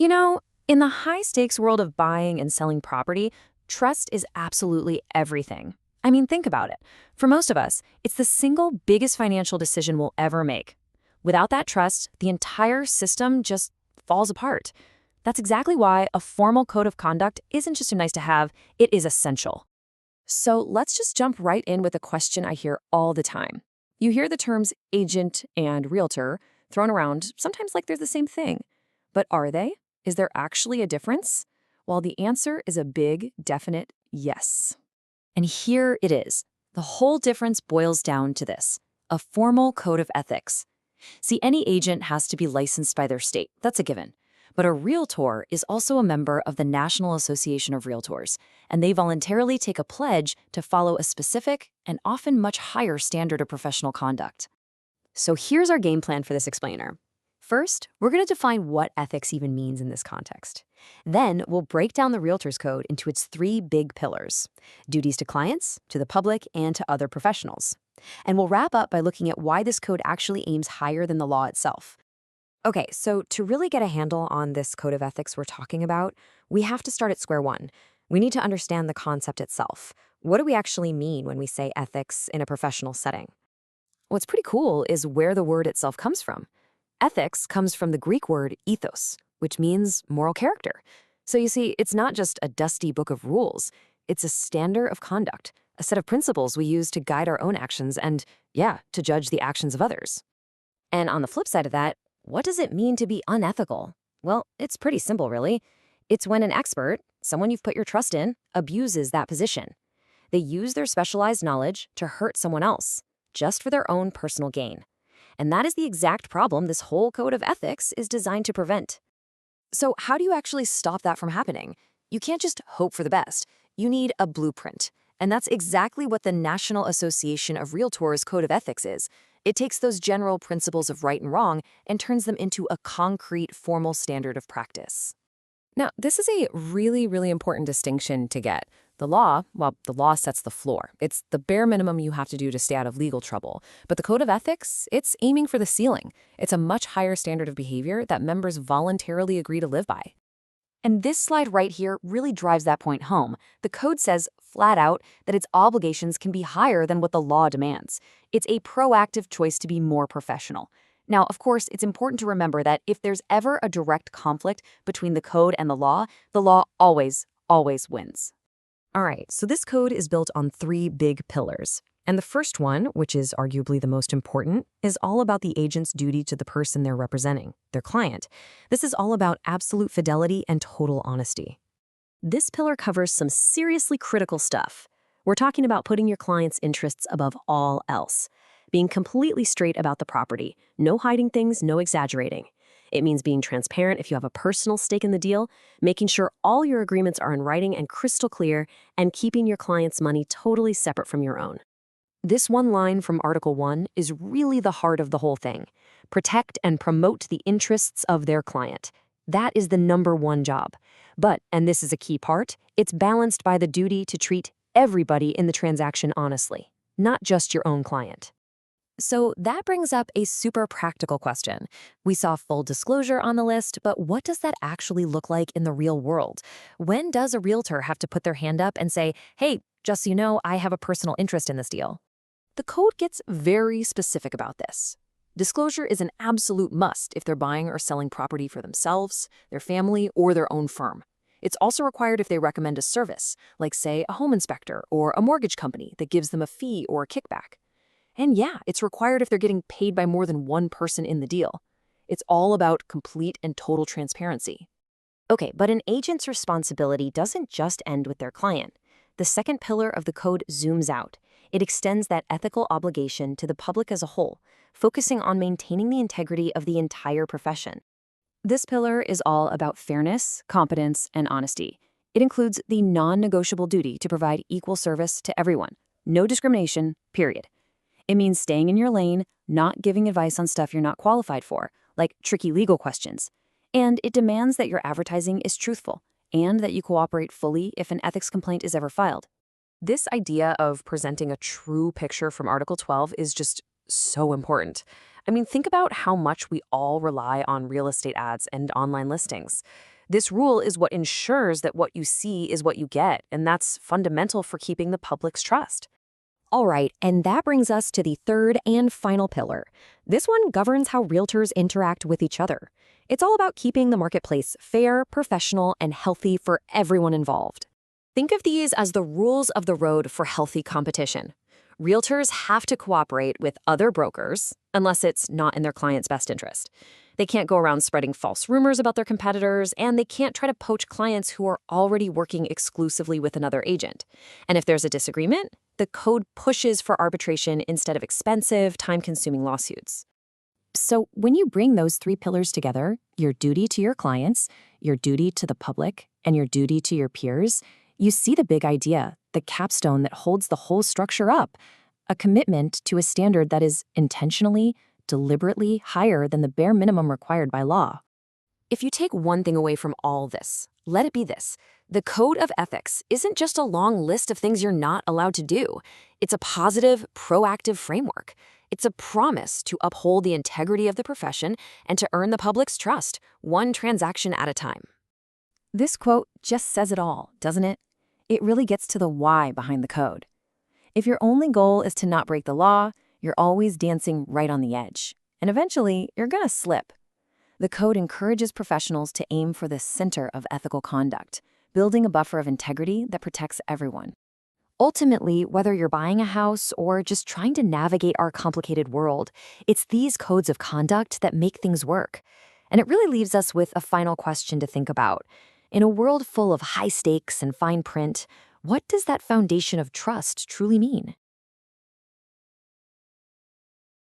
You know, in the high-stakes world of buying and selling property, trust is absolutely everything. I mean, think about it. For most of us, it's the single biggest financial decision we'll ever make. Without that trust, the entire system just falls apart. That's exactly why a formal code of conduct isn't just a nice to have, it is essential. So let's just jump right in with a question I hear all the time. You hear the terms agent and realtor thrown around, sometimes like they're the same thing. But are they? Is there actually a difference? Well, the answer is a big, definite yes. And here it is. The whole difference boils down to this: a formal code of ethics. See, any agent has to be licensed by their state. That's a given. But a realtor is also a member of the National Association of Realtors, and they voluntarily take a pledge to follow a specific and often much higher standard of professional conduct. So here's our game plan for this explainer. First, we're going to define what ethics even means in this context. Then, we'll break down the Realtor's Code into its three big pillars: duties to clients, to the public, and to other professionals. And we'll wrap up by looking at why this code actually aims higher than the law itself. Okay, so to really get a handle on this code of ethics we're talking about, we have to start at square one. We need to understand the concept itself. What do we actually mean when we say ethics in a professional setting? What's pretty cool is where the word itself comes from. Ethics comes from the Greek word ethos, which means moral character. So you see, it's not just a dusty book of rules. It's a standard of conduct, a set of principles we use to guide our own actions and, yeah, to judge the actions of others. And on the flip side of that, what does it mean to be unethical? Well, it's pretty simple, really. It's when an expert, someone you've put your trust in, abuses that position. They use their specialized knowledge to hurt someone else, just for their own personal gain. And that is the exact problem this whole code of ethics is designed to prevent. So how do you actually stop that from happening? You can't just hope for the best. You need a blueprint. And that's exactly what the National Association of Realtors Code of Ethics is. It takes those general principles of right and wrong and turns them into a concrete, formal standard of practice. Now, this is a really important distinction to get. The law, well, the law sets the floor. It's the bare minimum you have to do to stay out of legal trouble. But the Code of Ethics, it's aiming for the ceiling. It's a much higher standard of behavior that members voluntarily agree to live by. And this slide right here really drives that point home. The code says flat out that its obligations can be higher than what the law demands. It's a proactive choice to be more professional. Now, of course, it's important to remember that if there's ever a direct conflict between the code and the law always wins. All right, so this code is built on three big pillars. And the first one, which is arguably the most important, is all about the agent's duty to the person they're representing, their client. This is all about absolute fidelity and total honesty. This pillar covers some seriously critical stuff. We're talking about putting your client's interests above all else, being completely straight about the property, no hiding things, no exaggerating. It means being transparent if you have a personal stake in the deal, making sure all your agreements are in writing and crystal clear, and keeping your client's money totally separate from your own. This one line from Article 1 is really the heart of the whole thing. Protect and promote the interests of their client. That is the number one job. But, and this is a key part, it's balanced by the duty to treat everybody in the transaction honestly, not just your own client. So that brings up a super practical question. We saw full disclosure on the list, but what does that actually look like in the real world? When does a realtor have to put their hand up and say, hey, just so you know, I have a personal interest in this deal? The code gets very specific about this. Disclosure is an absolute must if they're buying or selling property for themselves, their family, or their own firm. It's also required if they recommend a service, like say a home inspector or a mortgage company that gives them a fee or a kickback. And yeah, it's required if they're getting paid by more than one person in the deal. It's all about complete and total transparency. Okay, but an agent's responsibility doesn't just end with their client. The second pillar of the code zooms out. It extends that ethical obligation to the public as a whole, focusing on maintaining the integrity of the entire profession. This pillar is all about fairness, competence, and honesty. It includes the non-negotiable duty to provide equal service to everyone. No discrimination, period. It means staying in your lane, not giving advice on stuff you're not qualified for, like tricky legal questions. And it demands that your advertising is truthful and that you cooperate fully if an ethics complaint is ever filed. This idea of presenting a true picture from Article 12 is just so important. I mean, think about how much we all rely on real estate ads and online listings. This rule is what ensures that what you see is what you get, and that's fundamental for keeping the public's trust. All right, and that brings us to the third and final pillar. This one governs how realtors interact with each other. It's all about keeping the marketplace fair, professional, and healthy for everyone involved. Think of these as the rules of the road for healthy competition. Realtors have to cooperate with other brokers, unless it's not in their client's best interest. They can't go around spreading false rumors about their competitors, and they can't try to poach clients who are already working exclusively with another agent. And if there's a disagreement, the code pushes for arbitration instead of expensive, time-consuming lawsuits. So when you bring those three pillars together, your duty to your clients, your duty to the public, and your duty to your peers, you see the big idea, the capstone that holds the whole structure up, a commitment to a standard that is intentionally, deliberately higher than the bare minimum required by law. If you take one thing away from all this, let it be this. The Code of Ethics isn't just a long list of things you're not allowed to do. It's a positive, proactive framework. It's a promise to uphold the integrity of the profession and to earn the public's trust, one transaction at a time. This quote just says it all, doesn't it? It really gets to the why behind the code. If your only goal is to not break the law, you're always dancing right on the edge. And eventually, you're gonna slip. The code encourages professionals to aim for the center of ethical conduct, building a buffer of integrity that protects everyone. Ultimately, whether you're buying a house or just trying to navigate our complicated world, it's these codes of conduct that make things work. And it really leaves us with a final question to think about. In a world full of high stakes and fine print, what does that foundation of trust truly mean?